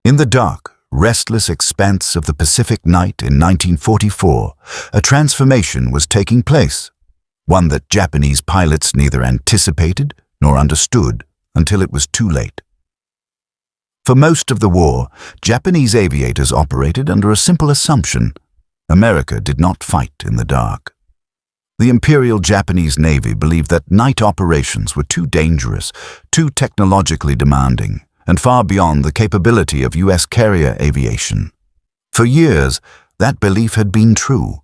In the dark, restless expanse of the Pacific night in 1944, a transformation was taking place, one that Japanese pilots neither anticipated nor understood until it was too late. For most of the war, Japanese aviators operated under a simple assumption: America did not fight in the dark. The Imperial Japanese Navy believed that night operations were too dangerous, too technologically demanding, and far beyond the capability of U.S. carrier aviation. For years, that belief had been true.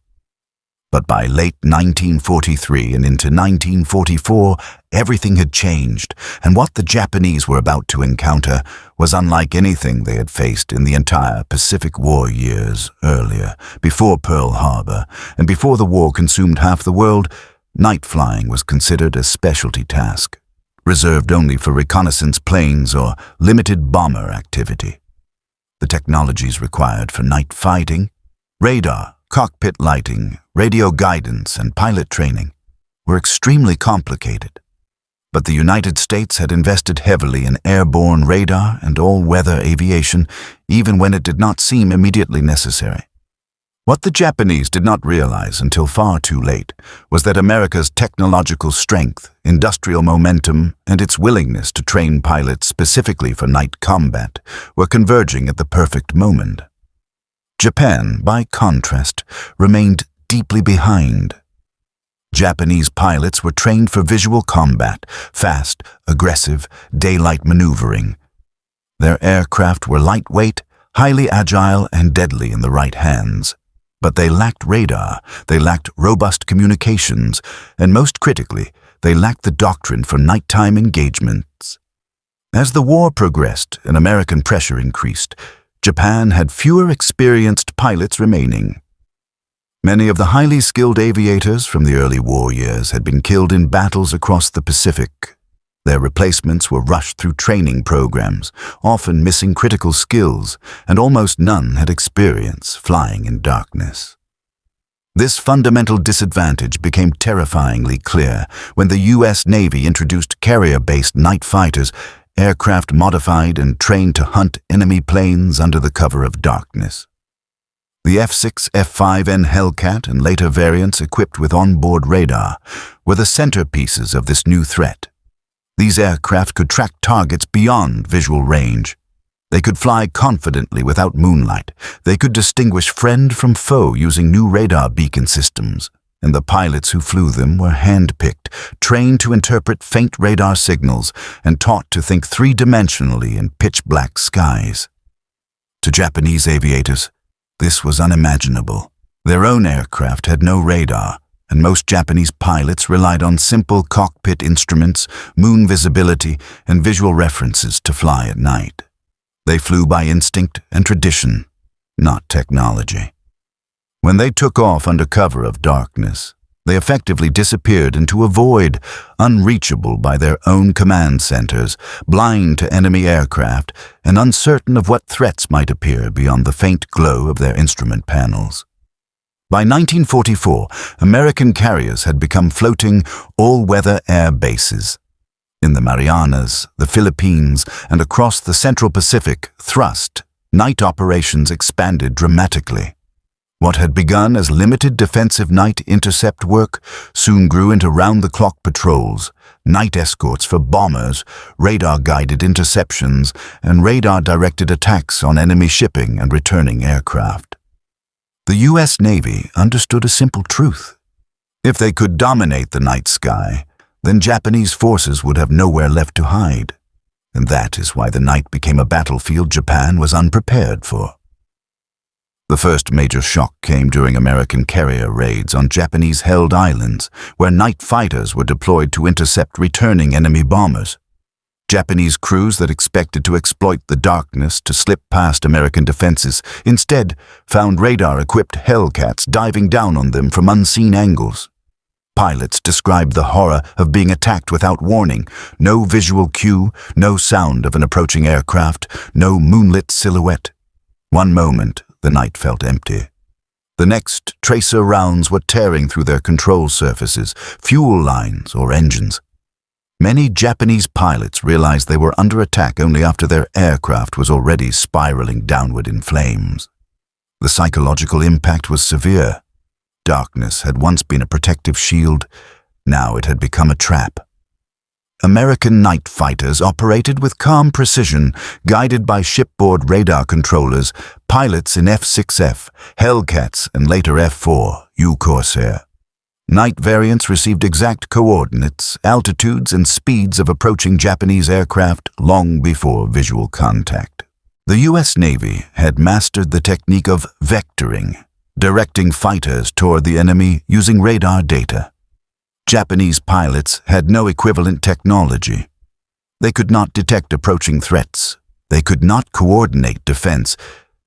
But by late 1943 and into 1944, everything had changed, and what the Japanese were about to encounter was unlike anything they had faced in the entire Pacific War years earlier. Before Pearl Harbor, and before the war consumed half the world, night flying was considered a specialty task, reserved only for reconnaissance planes or limited bomber activity. The technologies required for night fighting, radar, cockpit lighting, radio guidance, and pilot training, were extremely complicated. But the United States had invested heavily in airborne radar and all-weather aviation, even when it did not seem immediately necessary. What the Japanese did not realize until far too late was that America's technological strength, industrial momentum, and its willingness to train pilots specifically for night combat were converging at the perfect moment. Japan, by contrast, remained deeply behind. Japanese pilots were trained for visual combat, fast, aggressive, daylight maneuvering. Their aircraft were lightweight, highly agile, and deadly in the right hands. But they lacked radar, they lacked robust communications, and most critically, they lacked the doctrine for nighttime engagements. As the war progressed and American pressure increased, Japan had fewer experienced pilots remaining. Many of the highly skilled aviators from the early war years had been killed in battles across the Pacific. Their replacements were rushed through training programs, often missing critical skills, and almost none had experience flying in darkness. This fundamental disadvantage became terrifyingly clear when the U.S. Navy introduced carrier-based night fighters, aircraft modified and trained to hunt enemy planes under the cover of darkness. The F-6, F-5N Hellcat and later variants equipped with onboard radar were the centerpieces of this new threat. These aircraft could track targets beyond visual range. They could fly confidently without moonlight. They could distinguish friend from foe using new radar beacon systems. And the pilots who flew them were hand-picked, trained to interpret faint radar signals, and taught to think three-dimensionally in pitch-black skies. To Japanese aviators, this was unimaginable. Their own aircraft had no radar, and most Japanese pilots relied on simple cockpit instruments, moon visibility, and visual references to fly at night. They flew by instinct and tradition, not technology. When they took off under cover of darkness, they effectively disappeared into a void, unreachable by their own command centers, blind to enemy aircraft, and uncertain of what threats might appear beyond the faint glow of their instrument panels. By 1944, American carriers had become floating, all-weather air bases. In the Marianas, the Philippines, and across the Central Pacific, night operations expanded dramatically. What had begun as limited defensive night intercept work soon grew into round-the-clock patrols, night escorts for bombers, radar-guided interceptions, and radar-directed attacks on enemy shipping and returning aircraft. The U.S. Navy understood a simple truth. If they could dominate the night sky, then Japanese forces would have nowhere left to hide. And that is why the night became a battlefield Japan was unprepared for. The first major shock came during American carrier raids on Japanese-held islands, where night fighters were deployed to intercept returning enemy bombers. Japanese crews that expected to exploit the darkness to slip past American defenses instead found radar-equipped Hellcats diving down on them from unseen angles. Pilots described the horror of being attacked without warning. No visual cue, no sound of an approaching aircraft, no moonlit silhouette. One moment, the night felt empty. The next, tracer rounds were tearing through their control surfaces, fuel lines, or engines. Many Japanese pilots realized they were under attack only after their aircraft was already spiraling downward in flames. The psychological impact was severe. Darkness had once been a protective shield, now it had become a trap. American night fighters operated with calm precision, guided by shipboard radar controllers, pilots in F-6F, Hellcats, and later F-4U Corsair. Night variants received exact coordinates, altitudes, and speeds of approaching Japanese aircraft long before visual contact. The U.S. Navy had mastered the technique of vectoring, directing fighters toward the enemy using radar data. Japanese pilots had no equivalent technology. They could not detect approaching threats. They could not coordinate defense.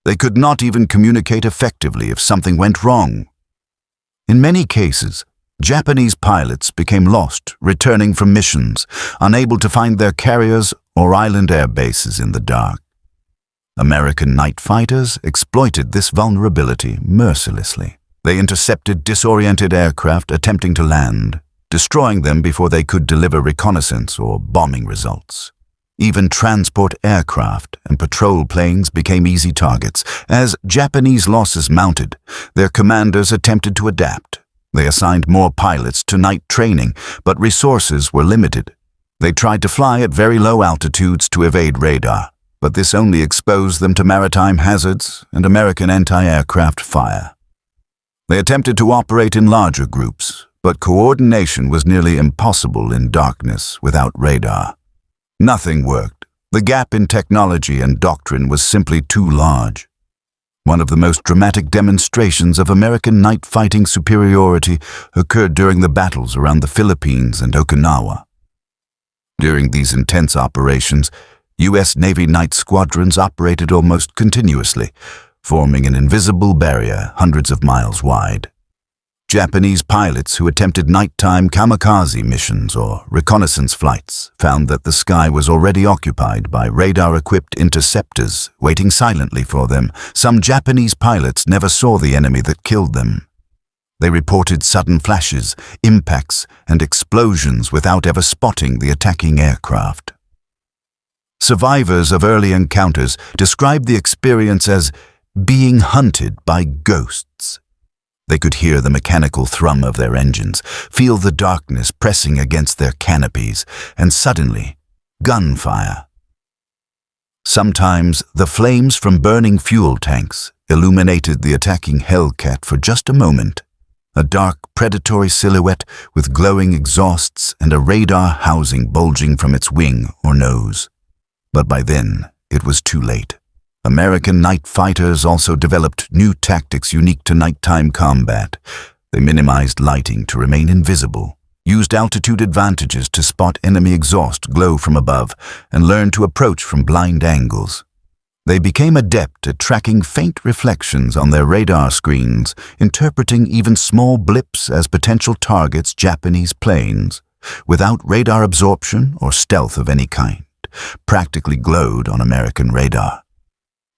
They could not even communicate effectively if something went wrong. In many cases, Japanese pilots became lost, returning from missions, unable to find their carriers or island air bases in the dark. American night fighters exploited this vulnerability mercilessly. They intercepted disoriented aircraft attempting to land, destroying them before they could deliver reconnaissance or bombing results. Even transport aircraft and patrol planes became easy targets. As Japanese losses mounted, their commanders attempted to adapt. They assigned more pilots to night training, but resources were limited. They tried to fly at very low altitudes to evade radar, but this only exposed them to maritime hazards and American anti-aircraft fire. They attempted to operate in larger groups, but coordination was nearly impossible in darkness without radar. Nothing worked. The gap in technology and doctrine was simply too large. One of the most dramatic demonstrations of American night fighting superiority occurred during the battles around the Philippines and Okinawa. During these intense operations, U.S. Navy night squadrons operated almost continuously, forming an invisible barrier hundreds of miles wide. Japanese pilots who attempted nighttime kamikaze missions or reconnaissance flights found that the sky was already occupied by radar-equipped interceptors waiting silently for them. Some Japanese pilots never saw the enemy that killed them. They reported sudden flashes, impacts, and explosions without ever spotting the attacking aircraft. Survivors of early encounters described the experience as being hunted by ghosts. They could hear the mechanical thrum of their engines, feel the darkness pressing against their canopies, and suddenly, gunfire. Sometimes the flames from burning fuel tanks illuminated the attacking Hellcat for just a moment, a dark predatory silhouette with glowing exhausts and a radar housing bulging from its wing or nose. But by then, it was too late. American night fighters also developed new tactics unique to nighttime combat. They minimized lighting to remain invisible, used altitude advantages to spot enemy exhaust glow from above, and learned to approach from blind angles. They became adept at tracking faint reflections on their radar screens, interpreting even small blips as potential targets Japanese planes, without radar absorption or stealth of any kind, practically glowed on American radar.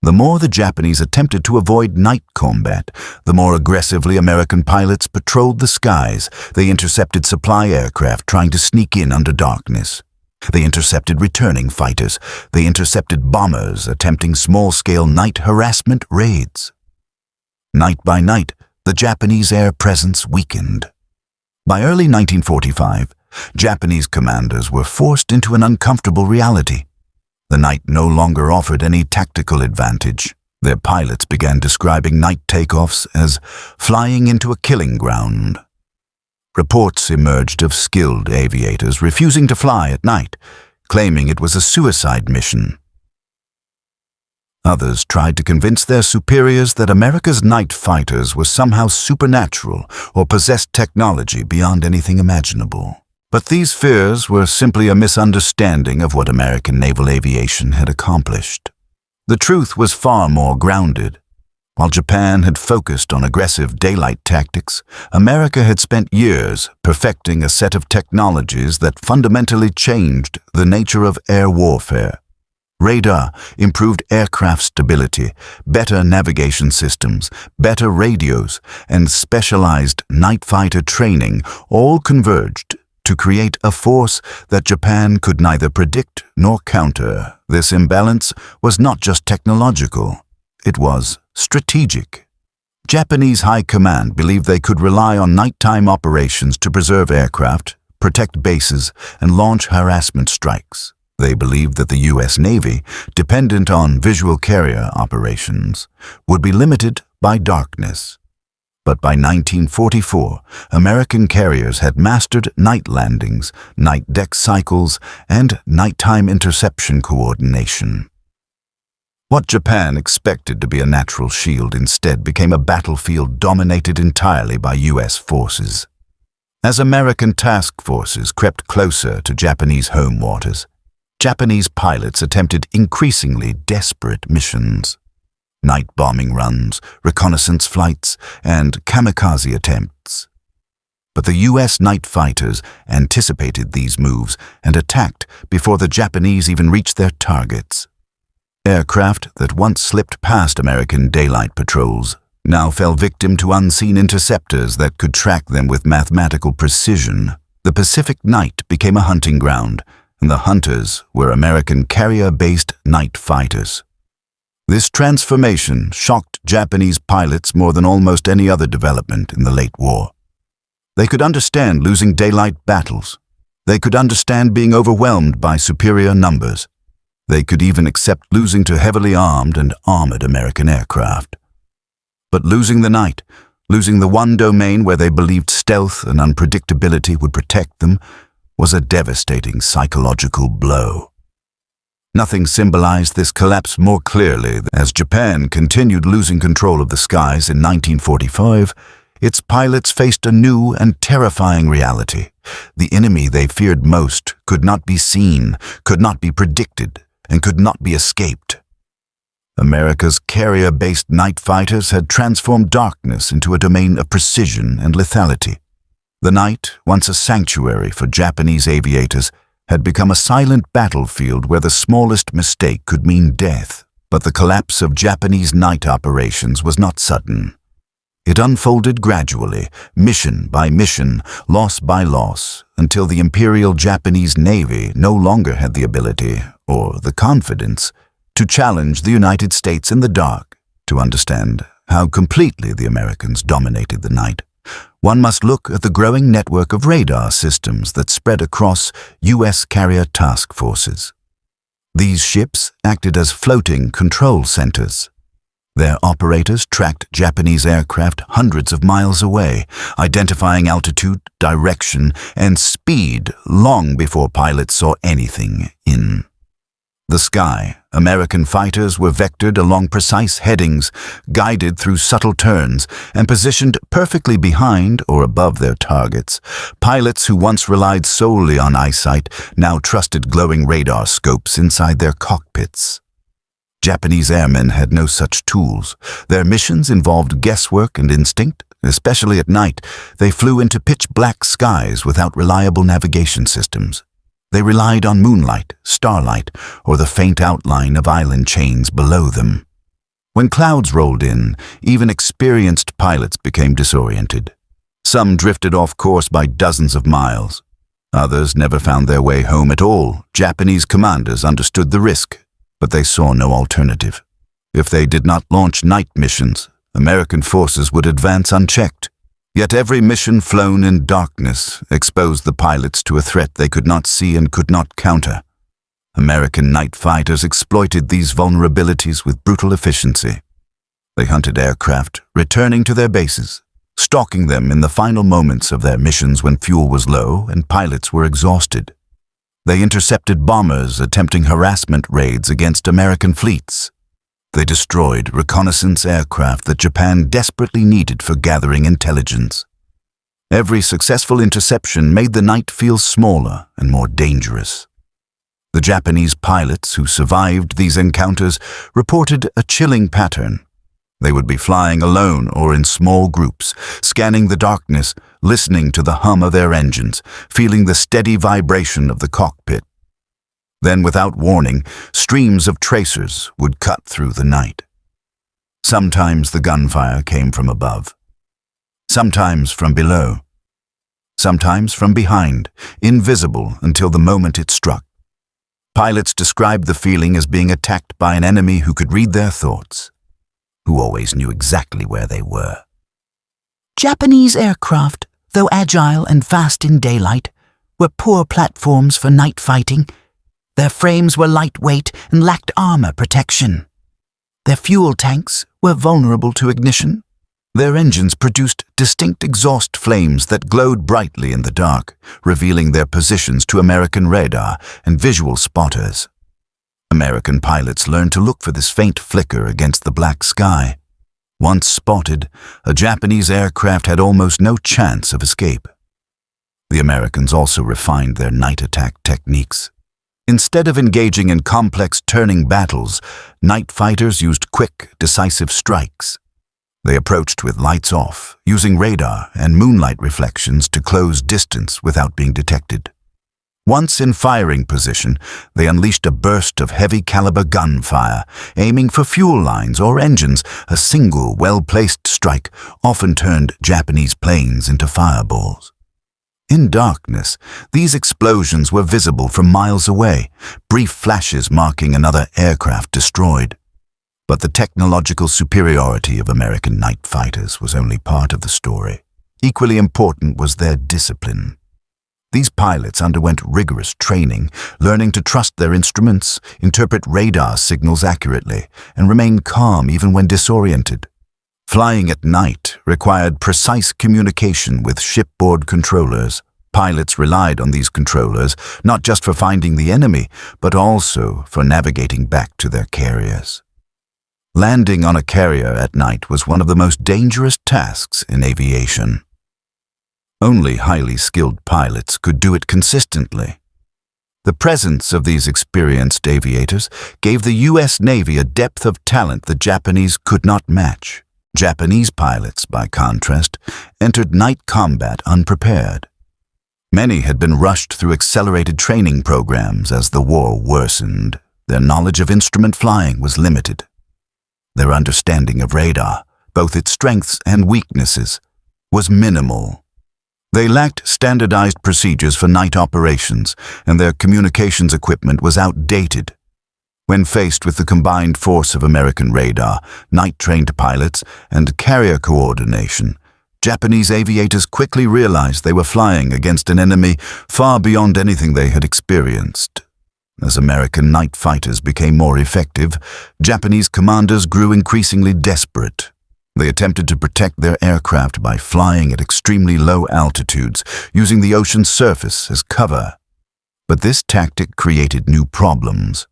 The more the Japanese attempted to avoid night combat, the more aggressively American pilots patrolled the skies. They intercepted supply aircraft trying to sneak in under darkness. They intercepted returning fighters. They intercepted bombers attempting small-scale night harassment raids. Night by night, the Japanese air presence weakened. By early 1945, Japanese commanders were forced into an uncomfortable reality. The night no longer offered any tactical advantage. Their pilots began describing night takeoffs as flying into a killing ground. Reports emerged of skilled aviators refusing to fly at night, claiming it was a suicide mission. Others tried to convince their superiors that America's night fighters were somehow supernatural or possessed technology beyond anything imaginable. But these fears were simply a misunderstanding of what American naval aviation had accomplished. The truth was far more grounded. While Japan had focused on aggressive daylight tactics, America had spent years perfecting a set of technologies that fundamentally changed the nature of air warfare. Radar, improved aircraft stability, better navigation systems, better radios, and specialized night fighter training all converged to create a force that Japan could neither predict nor counter. This imbalance was not just technological, it was strategic. Japanese high command believed they could rely on nighttime operations to preserve aircraft, protect bases, and launch harassment strikes. They believed that the U.S. Navy, dependent on visual carrier operations, would be limited by darkness. But by 1944, American carriers had mastered night landings, night deck cycles, and nighttime interception coordination. What Japan expected to be a natural shield instead became a battlefield dominated entirely by U.S. forces. As American task forces crept closer to Japanese home waters, Japanese pilots attempted increasingly desperate missions. Night bombing runs, reconnaissance flights, and kamikaze attempts. But the U.S. night fighters anticipated these moves and attacked before the Japanese even reached their targets. Aircraft that once slipped past American daylight patrols now fell victim to unseen interceptors that could track them with mathematical precision. The Pacific night became a hunting ground, and the hunters were American carrier-based night fighters. This transformation shocked Japanese pilots more than almost any other development in the late war. They could understand losing daylight battles. They could understand being overwhelmed by superior numbers. They could even accept losing to heavily armed and armored American aircraft. But losing the night, losing the one domain where they believed stealth and unpredictability would protect them, was a devastating psychological blow. Nothing symbolized this collapse more clearly. As Japan continued losing control of the skies in 1945, its pilots faced a new and terrifying reality. The enemy they feared most could not be seen, could not be predicted, and could not be escaped. America's carrier-based night fighters had transformed darkness into a domain of precision and lethality. The night, once a sanctuary for Japanese aviators, had become a silent battlefield where the smallest mistake could mean death. But the collapse of Japanese night operations was not sudden. It unfolded gradually, mission by mission, loss by loss, until the Imperial Japanese Navy no longer had the ability, or the confidence, to challenge the United States in the dark. To understand how completely the Americans dominated the night, one must look at the growing network of radar systems that spread across U.S. carrier task forces. These ships acted as floating control centers. Their operators tracked Japanese aircraft hundreds of miles away, identifying altitude, direction, and speed long before pilots saw anything in the sky. American fighters were vectored along precise headings, guided through subtle turns, and positioned perfectly behind or above their targets. Pilots who once relied solely on eyesight now trusted glowing radar scopes inside their cockpits. Japanese airmen had no such tools. Their missions involved guesswork and instinct. Especially at night, they flew into pitch-black skies without reliable navigation systems. They relied on moonlight, starlight, or the faint outline of island chains below them. When clouds rolled in, even experienced pilots became disoriented. Some drifted off course by dozens of miles. Others never found their way home at all. Japanese commanders understood the risk, but they saw no alternative. If they did not launch night missions, American forces would advance unchecked. Yet every mission flown in darkness exposed the pilots to a threat they could not see and could not counter. American night fighters exploited these vulnerabilities with brutal efficiency. They hunted aircraft, returning to their bases, stalking them in the final moments of their missions when fuel was low and pilots were exhausted. They intercepted bombers attempting harassment raids against American fleets. They destroyed reconnaissance aircraft that Japan desperately needed for gathering intelligence. Every successful interception made the night feel smaller and more dangerous. The Japanese pilots who survived these encounters reported a chilling pattern. They would be flying alone or in small groups, scanning the darkness, listening to the hum of their engines, feeling the steady vibration of the cockpit. Then, without warning, streams of tracers would cut through the night. Sometimes the gunfire came from above, sometimes from below. sometimes from behind, invisible until the moment it struck. Pilots described the feeling as being attacked by an enemy who could read their thoughts, who always knew exactly where they were. Japanese aircraft, though agile and fast in daylight, were poor platforms for night fighting. Their frames were lightweight and lacked armor protection. Their fuel tanks were vulnerable to ignition. Their engines produced distinct exhaust flames that glowed brightly in the dark, revealing their positions to American radar and visual spotters. American pilots learned to look for this faint flicker against the black sky. Once spotted, a Japanese aircraft had almost no chance of escape. The Americans also refined their night attack techniques. Instead of engaging in complex turning battles, night fighters used quick, decisive strikes. They approached with lights off, using radar and moonlight reflections to close distance without being detected. Once in firing position, they unleashed a burst of heavy-caliber gunfire, aiming for fuel lines or engines. A single, well-placed strike often turned Japanese planes into fireballs. In darkness, these explosions were visible from miles away, brief flashes marking another aircraft destroyed. But the technological superiority of American night fighters was only part of the story. Equally important was their discipline. These pilots underwent rigorous training, learning to trust their instruments, interpret radar signals accurately, and remain calm even when disoriented. Flying at night required precise communication with shipboard controllers. Pilots relied on these controllers not just for finding the enemy, but also for navigating back to their carriers. Landing on a carrier at night was one of the most dangerous tasks in aviation. Only highly skilled pilots could do it consistently. The presence of these experienced aviators gave the U.S. Navy a depth of talent the Japanese could not match. Japanese pilots, by contrast, entered night combat unprepared. Many had been rushed through accelerated training programs as the war worsened. Their knowledge of instrument flying was limited. Their understanding of radar, both its strengths and weaknesses, was minimal. They lacked standardized procedures for night operations, and their communications equipment was outdated. When faced with the combined force of American radar, night-trained pilots, and carrier coordination, Japanese aviators quickly realized they were flying against an enemy far beyond anything they had experienced. As American night fighters became more effective, Japanese commanders grew increasingly desperate. They attempted to protect their aircraft by flying at extremely low altitudes, using the ocean's surface as cover. But this tactic created new problems.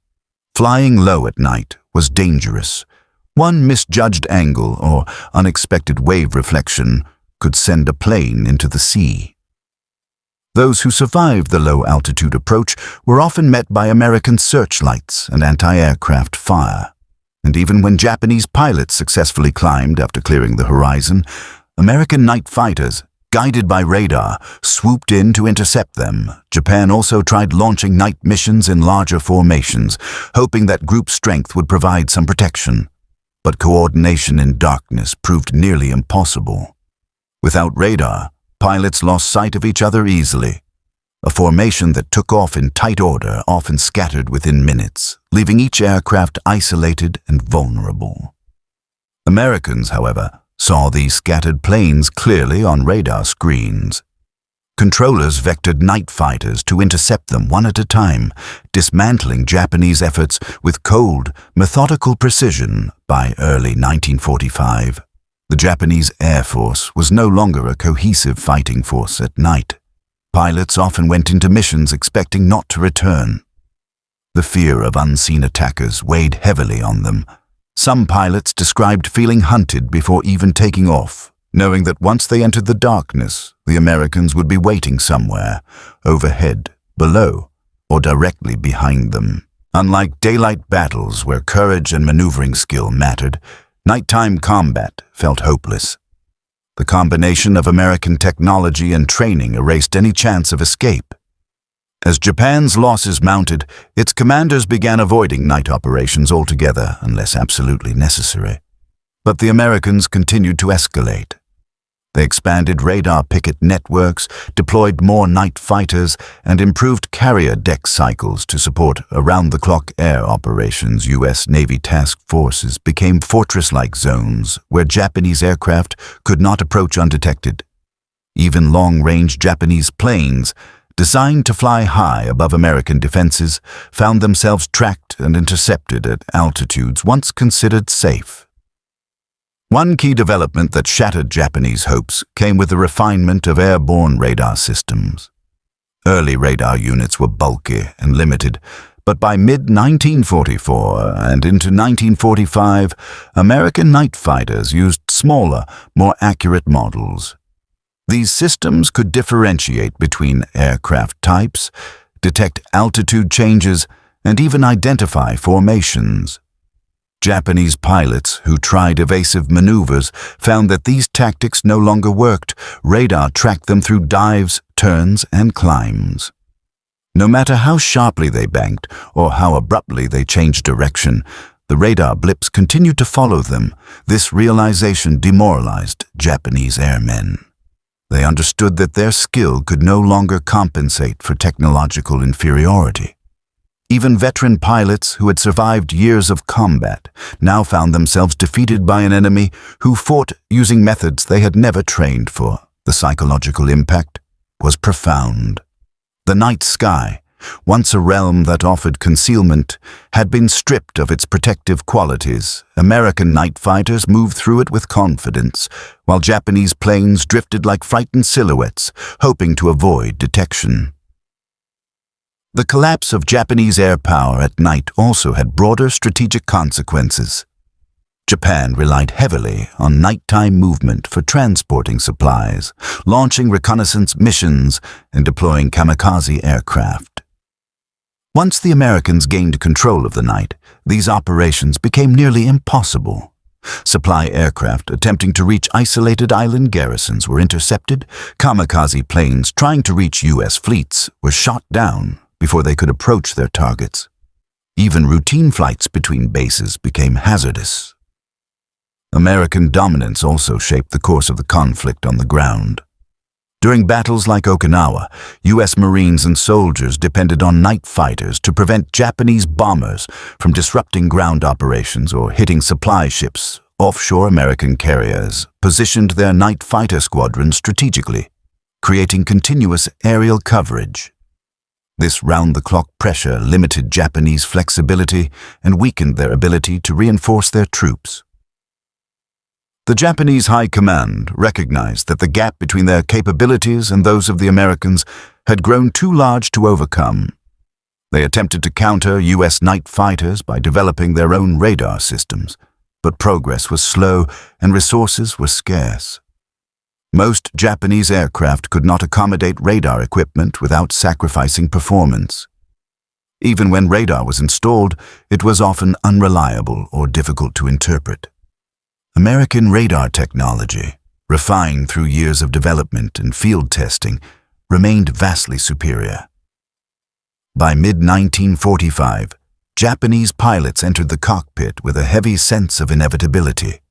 Flying low at night was dangerous. One misjudged angle or unexpected wave reflection could send a plane into the sea. Those who survived the low-altitude approach were often met by American searchlights and anti-aircraft fire. And even when Japanese pilots successfully climbed after clearing the horizon, American night fighters, guided by radar, swooped in to intercept them. Japan also tried launching night missions in larger formations, hoping that group strength would provide some protection. But coordination in darkness proved nearly impossible. Without radar, pilots lost sight of each other easily. A formation that took off in tight order often scattered within minutes, leaving each aircraft isolated and vulnerable. Americans, however, saw these scattered planes clearly on radar screens. Controllers vectored night fighters to intercept them one at a time, dismantling Japanese efforts with cold, methodical precision by early 1945. The Japanese Air Force was no longer a cohesive fighting force at night. Pilots often went into missions expecting not to return. The fear of unseen attackers weighed heavily on them. Some pilots described feeling hunted before even taking off, knowing that once they entered the darkness, the Americans would be waiting somewhere, overhead, below, or directly behind them. Unlike daylight battles where courage and maneuvering skill mattered, nighttime combat felt hopeless. The combination of American technology and training erased any chance of escape. As Japan's losses mounted, its commanders began avoiding night operations altogether unless absolutely necessary. But the Americans continued to escalate. They expanded radar picket networks, deployed more night fighters, and improved carrier deck cycles to support around-the-clock air operations. U.S. Navy task forces became fortress-like zones where Japanese aircraft could not approach undetected. Even long-range Japanese planes, designed to fly high above American defenses, found themselves tracked and intercepted at altitudes once considered safe. One key development that shattered Japanese hopes came with the refinement of airborne radar systems. Early radar units were bulky and limited, but by mid-1944 and into 1945, American night fighters used smaller, more accurate models. These systems could differentiate between aircraft types, detect altitude changes, and even identify formations. Japanese pilots who tried evasive maneuvers found that these tactics no longer worked. Radar tracked them through dives, turns, and climbs. No matter how sharply they banked or how abruptly they changed direction, the radar blips continued to follow them. This realization demoralized Japanese airmen. They understood that their skill could no longer compensate for technological inferiority. Even veteran pilots who had survived years of combat now found themselves defeated by an enemy who fought using methods they had never trained for. The psychological impact was profound. The night sky, once a realm that offered concealment, had been stripped of its protective qualities. American night fighters moved through it with confidence, while Japanese planes drifted like frightened silhouettes, hoping to avoid detection. The collapse of Japanese air power at night also had broader strategic consequences. Japan relied heavily on nighttime movement for transporting supplies, launching reconnaissance missions, and deploying kamikaze aircraft. Once the Americans gained control of the night, these operations became nearly impossible. Supply aircraft attempting to reach isolated island garrisons were intercepted. Kamikaze planes trying to reach U.S. fleets were shot down before they could approach their targets. Even routine flights between bases became hazardous. American dominance also shaped the course of the conflict on the ground. During battles like Okinawa, U.S. Marines and soldiers depended on night fighters to prevent Japanese bombers from disrupting ground operations or hitting supply ships. Offshore American carriers positioned their night fighter squadrons strategically, creating continuous aerial coverage. This round-the-clock pressure limited Japanese flexibility and weakened their ability to reinforce their troops. The Japanese High Command recognized that the gap between their capabilities and those of the Americans had grown too large to overcome. They attempted to counter U.S. night fighters by developing their own radar systems, but progress was slow and resources were scarce. Most Japanese aircraft could not accommodate radar equipment without sacrificing performance. Even when radar was installed, it was often unreliable or difficult to interpret. American radar technology, refined through years of development and field testing, remained vastly superior. By mid-1945, Japanese pilots entered the cockpit with a heavy sense of inevitability.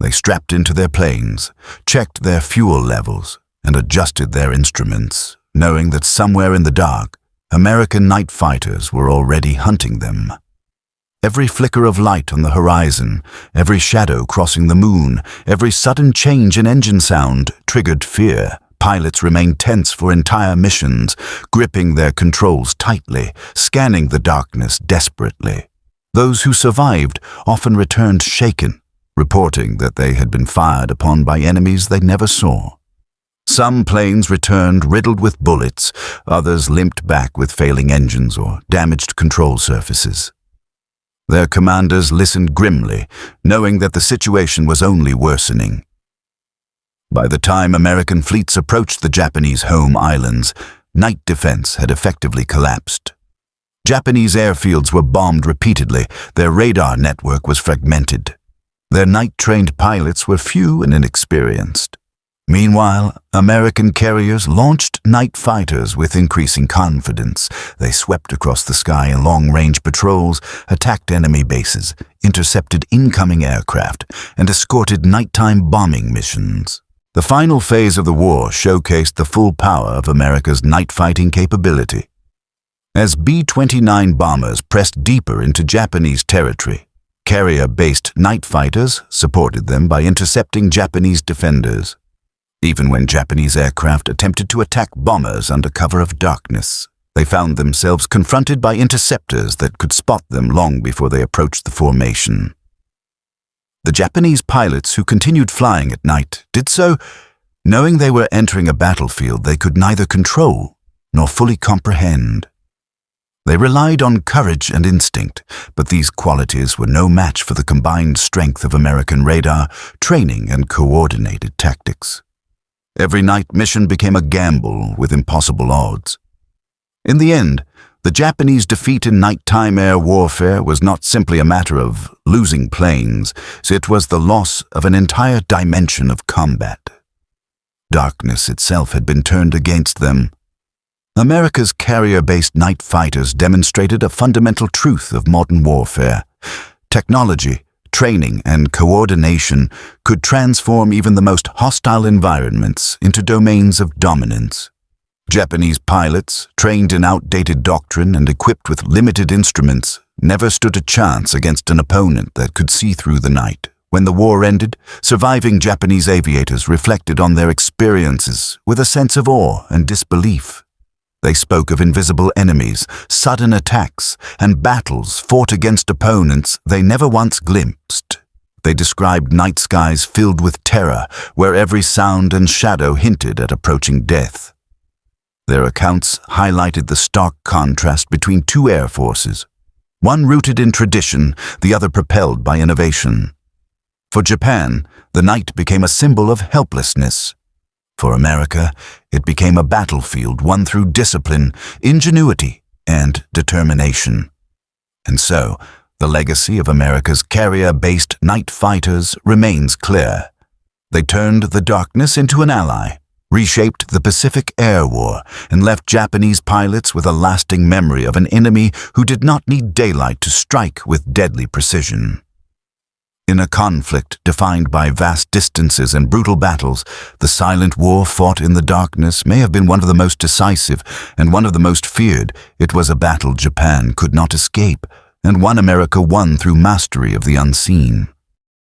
They strapped into their planes, checked their fuel levels, and adjusted their instruments, knowing that somewhere in the dark, American night fighters were already hunting them. Every flicker of light on the horizon, every shadow crossing the moon, every sudden change in engine sound triggered fear. Pilots remained tense for entire missions, gripping their controls tightly, scanning the darkness desperately. Those who survived often returned shaken, reporting that they had been fired upon by enemies they never saw. Some planes returned riddled with bullets, others limped back with failing engines or damaged control surfaces. Their commanders listened grimly, knowing that the situation was only worsening. By the time American fleets approached the Japanese home islands, night defense had effectively collapsed. Japanese airfields were bombed repeatedly, their radar network was fragmented. Their night-trained pilots were few and inexperienced. Meanwhile, American carriers launched night fighters with increasing confidence. They swept across the sky in long-range patrols, attacked enemy bases, intercepted incoming aircraft, and escorted nighttime bombing missions. The final phase of the war showcased the full power of America's night-fighting capability. As B-29 bombers pressed deeper into Japanese territory, carrier-based night fighters supported them by intercepting Japanese defenders, even when Japanese aircraft attempted to attack bombers under cover of darkness. They found themselves confronted by interceptors that could spot them long before they approached the formation. The Japanese pilots who continued flying at night did so knowing they were entering a battlefield they could neither control nor fully comprehend. They relied on courage and instinct, but these qualities were no match for the combined strength of American radar, training, and coordinated tactics. Every night mission became a gamble with impossible odds. In the end, the Japanese defeat in nighttime air warfare was not simply a matter of losing planes, it was the loss of an entire dimension of combat. Darkness itself had been turned against them. America's carrier-based night fighters demonstrated a fundamental truth of modern warfare. Technology, training, and coordination could transform even the most hostile environments into domains of dominance. Japanese pilots, trained in outdated doctrine and equipped with limited instruments, never stood a chance against an opponent that could see through the night. When the war ended, surviving Japanese aviators reflected on their experiences with a sense of awe and disbelief. They spoke of invisible enemies, sudden attacks, and battles fought against opponents they never once glimpsed. They described night skies filled with terror, where every sound and shadow hinted at approaching death. Their accounts highlighted the stark contrast between two air forces, one rooted in tradition, the other propelled by innovation. For Japan, the night became a symbol of helplessness. For America, it became a battlefield won through discipline, ingenuity, and determination. And so, the legacy of America's carrier-based night fighters remains clear. They turned the darkness into an ally, reshaped the Pacific Air War, and left Japanese pilots with a lasting memory of an enemy who did not need daylight to strike with deadly precision. In a conflict defined by vast distances and brutal battles, the silent war fought in the darkness may have been one of the most decisive and one of the most feared. It was a battle Japan could not escape, and one America won through mastery of the unseen.